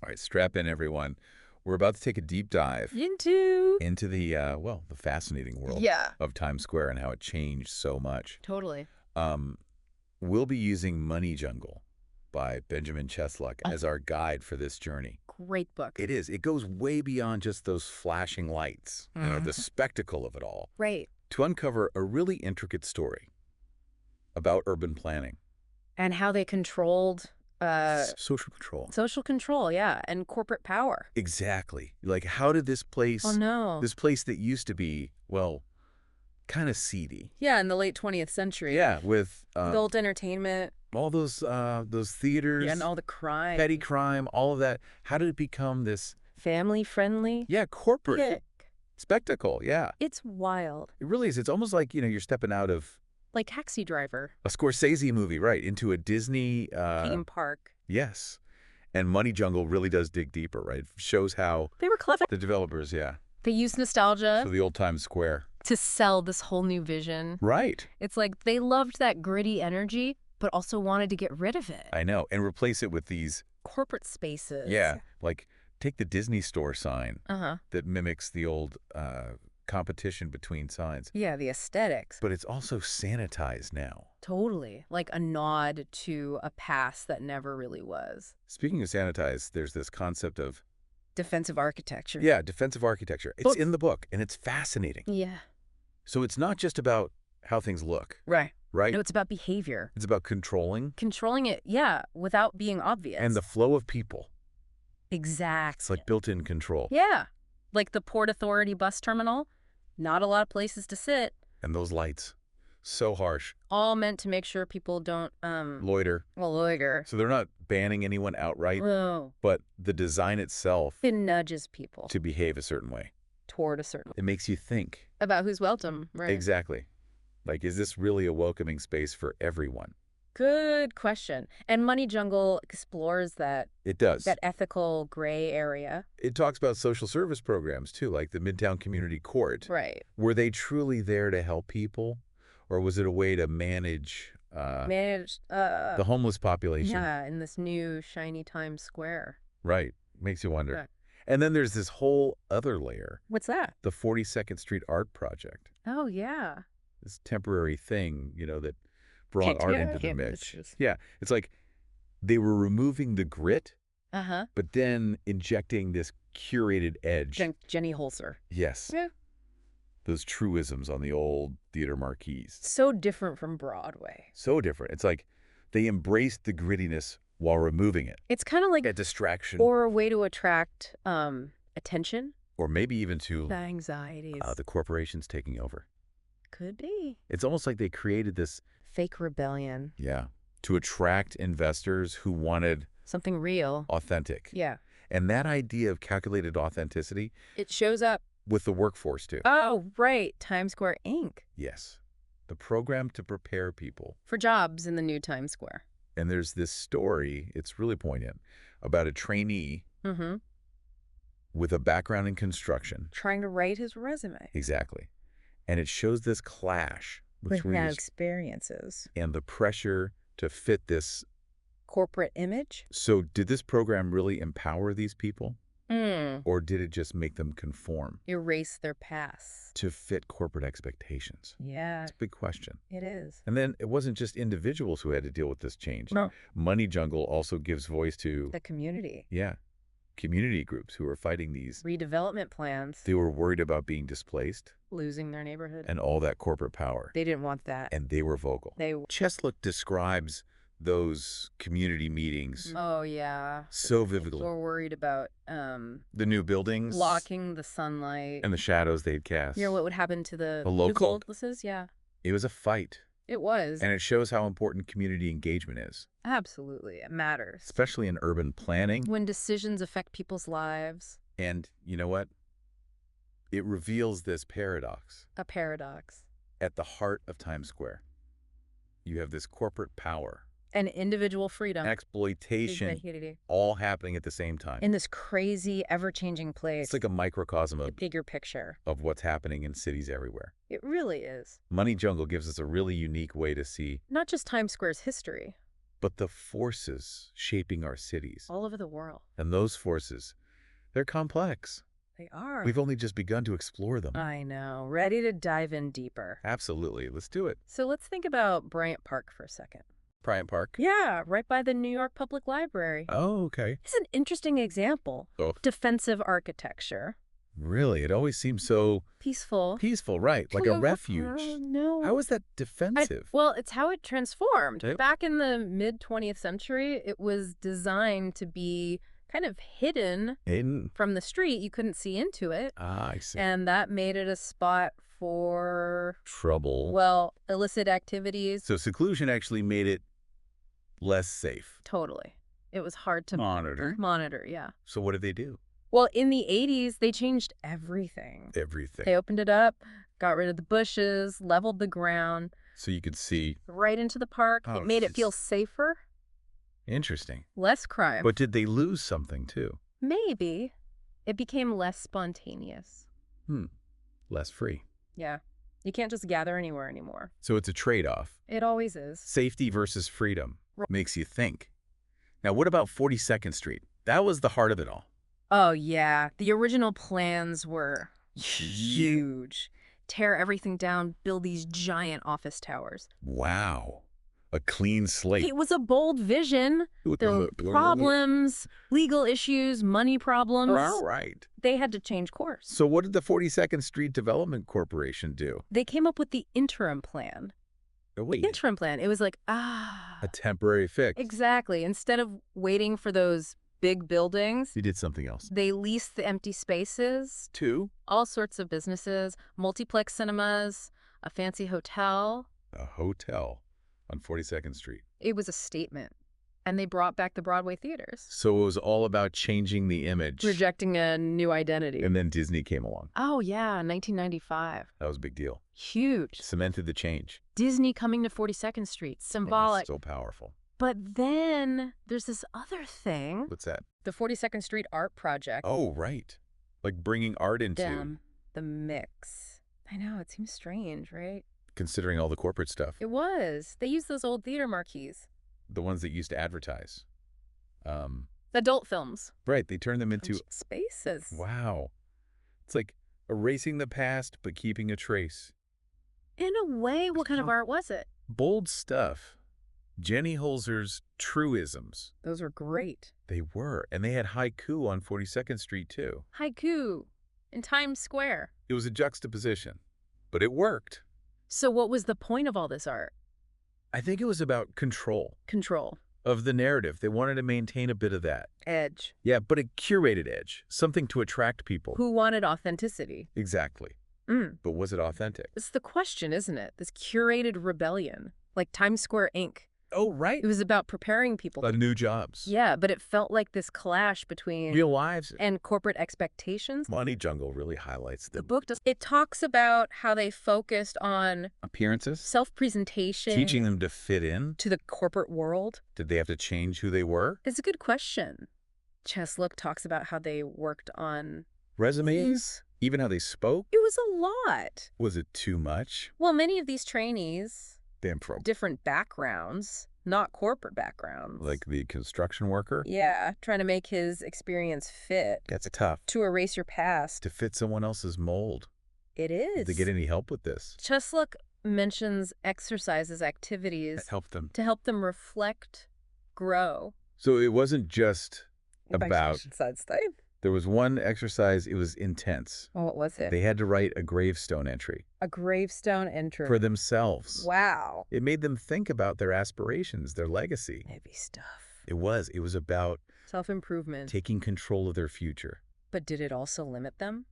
All right, strap in, everyone. We're about to take a deep dive into the fascinating world Yeah, of Times Square and how it changed so much. totally. Um, we'll be using Money Jungle by Benjamin Chesluck A as our guide for this journey. great book. It is. It goes way beyond just those flashing lights, the spectacle of it all, Right. to uncover a really intricate story about urban planning. And how they controlled Social control. social control, yeah, and corporate power. Exactly. Like, how did this Oh, no. place that used to be, well, kind of seedy. Yeah, in the late 20th century. Yeah, with Adult entertainment. all those theaters, Yeah, and all the crime. petty crime, all of that. How did it become this, Family friendly. corporate Yeah. spectacle? Yeah, It's wild. it really is. It's almost like, you're stepping out of Like Taxi Driver. a Scorsese movie, right, into a Disney. Theme park. Yes, and Money Jungle really does dig deeper, right? Shows how They were clever. the developers, They used nostalgia so the old Times Square, to sell this whole new vision. right? It's like they loved that gritty energy, but also wanted to get rid of it. I know, and replace it with these. Corporate spaces. Yeah, like take the Disney store sign Uh-huh. that mimics the old competition between signs. Yeah, the aesthetics. But it's also sanitized now. Totally. Like a nod to a past that never really was. Speaking of sanitized, there's this concept of, Defensive architecture. defensive architecture. It's But- in the book, and it's fascinating. Yeah. So it's not just about how things look, Right. right? No, it's about behavior. It's about controlling Controlling it, yeah, without being obvious. and the flow of people. Exact. It's like built-in control. Yeah. Like the Port Authority bus terminal. Not a lot of places to sit. And those lights, so harsh. All meant to make sure people don't, Loiter. loiter. So they're not banning anyone outright, Oh. but the design itself It nudges people to behave a certain way. toward a certain... It makes you think. About who's welcome, right? Exactly. Like, is this really a welcoming space for everyone? Good question. And Money Jungle explores that It does. ethical gray area. It talks about social service programs, too, like the Midtown Community Court. Right. Were they truly there to help people? Or was it a way to manage Managed, the homeless population? yeah, in this new shiny Times Square. Right. Makes you wonder. Right. And then there's this whole other layer, What's that? the 42nd Street Art Project. Oh, yeah. This temporary thing, that brought art into the mix. Yeah. It's like they were removing the grit, Uh-huh. but then injecting this curated edge. Jenny Holzer. Yes. Yeah. Those truisms on the old theater marquees. So different from Broadway. So different. It's like they embraced the grittiness while removing it. It's kind of like... A distraction. Or a way to attract attention. Or maybe even to The anxieties. the corporations taking over. Could be. It's almost like they created this, Fake rebellion. to attract investors who wanted Something real. authentic. Yeah. And that idea of calculated authenticity It shows up. with the workforce, too. Oh, right. Times Square Inc. Yes. The program to prepare people. For jobs in the new Times Square. And there's this story, it's really poignant, about a trainee Mm-hmm. with a background in construction. Trying to write his resume. Exactly. And it shows this clash between Without his, experiences. and the pressure to fit this. Corporate image? So did this program really empower these people? Mm. Or did it just make them conform Erase their past. to fit corporate expectations? Yeah, It's a big question. it is. And then it wasn't just individuals who had to deal with this change. No. Money Jungle also gives voice to, The community. community groups who were fighting these. Redevelopment plans. They were worried about being displaced Losing their neighborhood. and all that corporate power. They didn't want that. And they were vocal. Chesluck describes those community meetings Oh, yeah. so vividly. We're worried about The new buildings blocking the sunlight. and the shadows they'd cast. You know what would happen to the local? businesses? Yeah, It was a fight. it was. And it shows how important community engagement is, Absolutely. It matters. especially in urban planning. When decisions affect people's lives. And you know what? It reveals this paradox. A paradox. At the heart of Times Square, you have this corporate power, And individual freedom. exploitation, all happening at the same time. In this crazy, ever-changing place. It's like a microcosm The bigger picture. of what's happening in cities everywhere. It really is. Money Jungle gives us a really unique way to see. Not just Times Square's history, but the forces shaping our cities. All over the world. And those forces, they're complex. They are. We've only just begun to explore them. I know. Ready to dive in deeper. Absolutely. Let's do it. So let's think about Bryant Park for a second. Bryant Park? Yeah, right by the New York Public Library. Oh, okay. It's an interesting example. Oh. Defensive architecture. Really? It always seems so... Peaceful. Peaceful, right. Like a refuge. No. How is that defensive? Well, it's how it transformed. Okay. Back in the mid-20th century, it was designed to be kind of hidden from the street. You couldn't see into it. Ah, I see. And that made it a spot for... trouble. Well, illicit activities. So seclusion actually made it less safe. Totally. It was hard to monitor, yeah. So what did they do? Well, in the 80s, they changed everything. Everything. They opened it up, got rid of the bushes, leveled the ground. So you could see. Right into the park. Oh, it made it feel safer. Interesting. Less crime. But did they lose something too? Maybe. It became less spontaneous. Less free. Yeah. You can't just gather anywhere anymore. So it's a trade-off. It always is. Safety versus freedom. Makes you think. Now, what about 42nd Street? That was the heart of it all. Oh, yeah. The original plans were huge. Tear everything down, build these giant office towers. Wow. A clean slate. It was a bold vision. There were problems, legal issues, money problems. All right. They had to change course. So what did the 42nd Street Development Corporation do? They came up with the interim plan. Oh, wait. The interim plan. It was like, a temporary fix. Exactly. Instead of waiting for those big buildings, They did something else. they leased the empty spaces. To? All sorts of businesses, multiplex cinemas, a fancy hotel. A hotel on 42nd Street. It was a statement. And they brought back the Broadway theaters. So it was all about changing the image. Rejecting a new identity. And then Disney came along. Oh, yeah, 1995. That was a big deal. Huge. Cemented the change. Disney coming to 42nd Street. Symbolic. So powerful. But then there's this other thing. What's that? The 42nd Street Art Project. Oh, right. Like bringing art into... the mix. I know, it seems strange, right? Considering all the corporate stuff. It was. They used those old theater marquees. The ones that used to advertise. Adult films. Right, they turned them into... spaces. Wow. It's like erasing the past, but keeping a trace. In a way, what kind of art was it? Bold stuff. Jenny Holzer's truisms. Those were great. They were. And they had haiku on 42nd Street, too. Haiku in Times Square. It was a juxtaposition, but it worked. So what was the point of all this art? I think it was about control. Control. Of the narrative. They wanted to maintain a bit of that. Edge. Yeah, but a curated edge. Something to attract people. Who wanted authenticity. Exactly. But was it authentic? It's the question, isn't it? This curated rebellion. Like Times Square Inc. Oh, right. It was about preparing people. New jobs. Yeah, but it felt like this clash between... real lives. And corporate expectations. Money Jungle really highlights The book does. It talks about how they focused on... appearances? Self-presentation. Teaching them to fit in? To the corporate world. Did they have to change who they were? It's a good question. Cheslook talks about how they worked on... resumes? Even how they spoke? It was a lot. Was it too much? Well, many of these trainees... from different backgrounds, not corporate backgrounds. Like the construction worker? Yeah, trying to make his experience fit. That's tough. To erase your past. To fit someone else's mold. It is. Did they get any help with this? Cheslook mentions exercises, activities. That helped them. To help them reflect, grow. So it wasn't just about... Sidestep. There was one exercise, it was intense. Oh, what was it? They had to write a gravestone entry. A gravestone entry. For themselves. Wow. It made them think about their aspirations, their legacy. Heavy stuff. It was. It was about... self-improvement. Taking control of their future. But did it also limit them?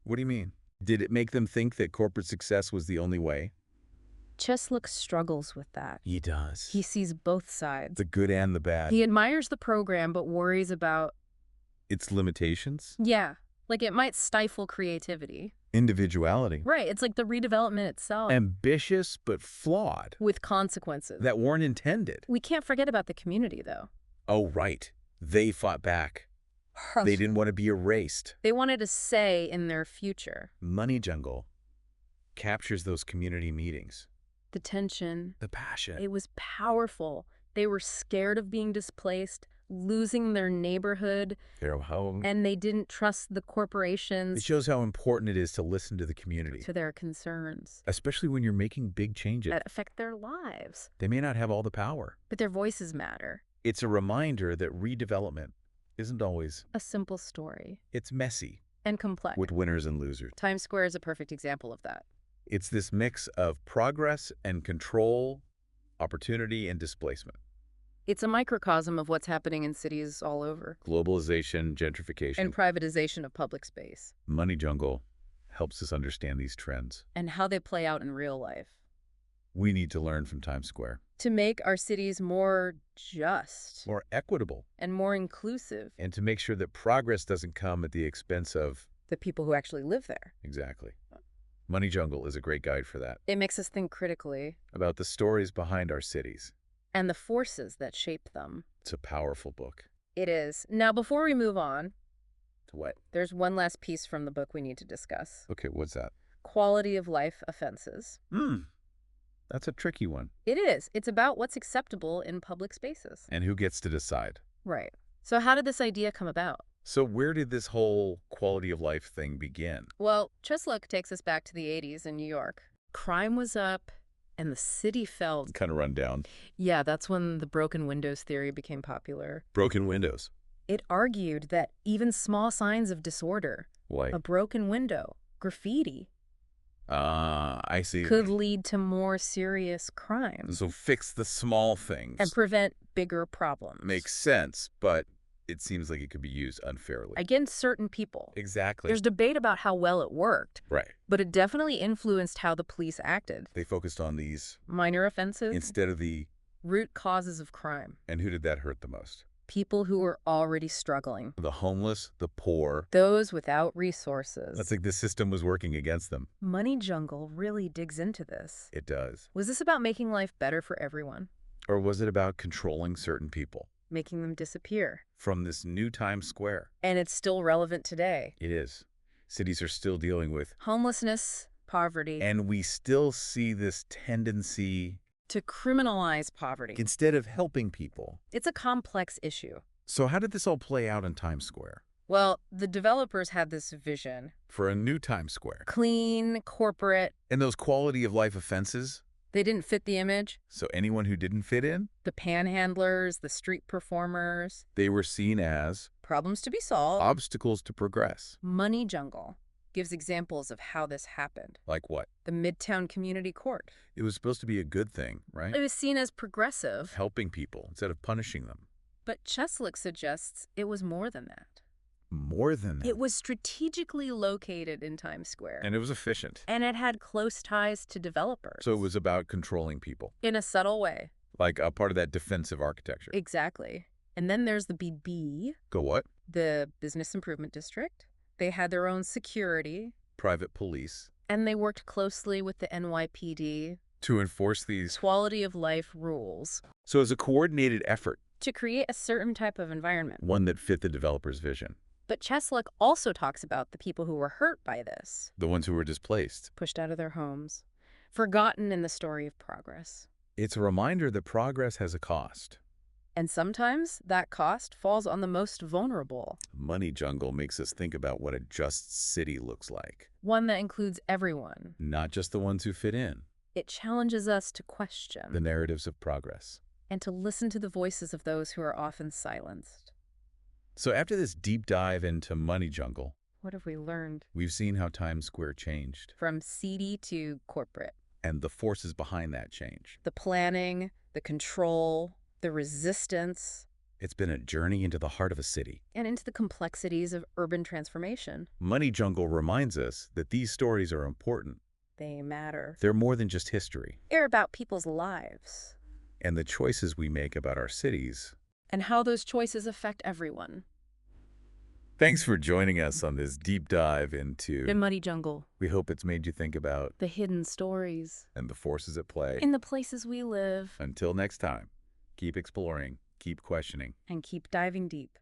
What do you mean? Did it make them think that corporate success was the only way? Cheslook struggles with that. He does. He sees both sides. The good and the bad. He admires the program, but worries about... its limitations? Yeah. Like it might stifle creativity. Individuality. Right. It's like the redevelopment itself. Ambitious, but flawed. With consequences. That weren't intended. We can't forget about the community, though. Oh, right. They fought back. They didn't want to be erased. They wanted a say in their future. Money Jungle captures those community meetings. The tension. The passion. It was powerful. They were scared of being displaced, losing their neighborhood, Their home. and they didn't trust the corporations. It shows how important it is to listen to the community. To their concerns. Especially when you're making big changes. That affect their lives. They may not have all the power. But their voices matter. It's a reminder that redevelopment isn't always a simple story. It's messy. And complex. With winners and losers. Times Square is a perfect example of that. It's this mix of progress and control, opportunity and displacement. It's a microcosm of what's happening in cities all over. Globalization, gentrification. And privatization of public space. Money Jungle helps us understand these trends. And how they play out in real life. We need to learn from Times Square. To make our cities more just. More equitable. And more inclusive. And to make sure that progress doesn't come at the expense of the people who actually live there. Exactly. Money Jungle is a great guide for that. It makes us think critically. About the stories behind our cities. And the forces that shape them. It's a powerful book. It is. Now, before we move on. To what? There's one last piece from the book we need to discuss. Okay, what's that? Quality of life offenses. That's a tricky one. It is. It's about what's acceptable in public spaces. And who gets to decide. Right. So how did this idea come about? So where did this whole quality of life thing begin? Well, Chesluck takes us back to the 80s in New York. Crime was up, and the city felt kind of run down. Yeah, that's when the broken windows theory became popular. Broken windows. It argued that even small signs of disorder, like a broken window, graffiti, I see. could lead to more serious crimes. So fix the small things. And prevent bigger problems. Makes sense, but it seems like it could be used unfairly. Against certain people. Exactly. There's debate about how well it worked. Right. But it definitely influenced how the police acted. They focused on these minor offenses instead of the root causes of crime. And who did that hurt the most? People who were already struggling. The homeless, the poor. Those without resources. That's like the system was working against them. Money Jungle really digs into this. It does. Was this about making life better for everyone? Or was it about controlling certain people? Making them disappear. From this new Times Square. And it's still relevant today. It is. Cities are still dealing with homelessness, poverty. And we still see this tendency to criminalize poverty. Instead of helping people. It's a complex issue. So how did this all play out in Times Square? Well, the developers had this vision. For a new Times Square. Clean, corporate. And those quality of life offenses? They didn't fit the image. So anyone who didn't fit in? The panhandlers, the street performers. They were seen as problems to be solved. Obstacles to progress. Money Jungle gives examples of how this happened. Like what? The Midtown Community Court. It was supposed to be a good thing, right? It was seen as progressive. Helping people instead of punishing them. But Chesluck suggests it was more than that. More than that? It was strategically located in Times Square. And it was efficient. And it had close ties to developers. So it was about controlling people. In a subtle way. Like a part of that defensive architecture. Exactly. And then there's the BB. Go what? The Business Improvement District. They had their own security. Private police. And they worked closely with the NYPD. To enforce these quality of life rules. So it was a coordinated effort. To create a certain type of environment. One that fit the developer's vision. But Chesluck also talks about the people who were hurt by this. The ones who were displaced. Pushed out of their homes. Forgotten in the story of progress. It's a reminder that progress has a cost. And sometimes that cost falls on the most vulnerable. Money Jungle makes us think about what a just city looks like. One that includes everyone. Not just the ones who fit in. It challenges us to question the narratives of progress. And to listen to the voices of those who are often silenced. So after this deep dive into Money Jungle, what have we learned? We've seen how Times Square changed. From seedy to corporate. And the forces behind that change. The planning, the control, the resistance. It's been a journey into the heart of a city. And into the complexities of urban transformation. Money Jungle reminds us that these stories are important. They matter. They're more than just history. They're about people's lives. And the choices we make about our cities. And how those choices affect everyone. Thanks for joining us on this deep dive into the Money Jungle. We hope it's made you think about the hidden stories. And the forces at play. In the places we live. Until next time, keep exploring, keep questioning. And keep diving deep.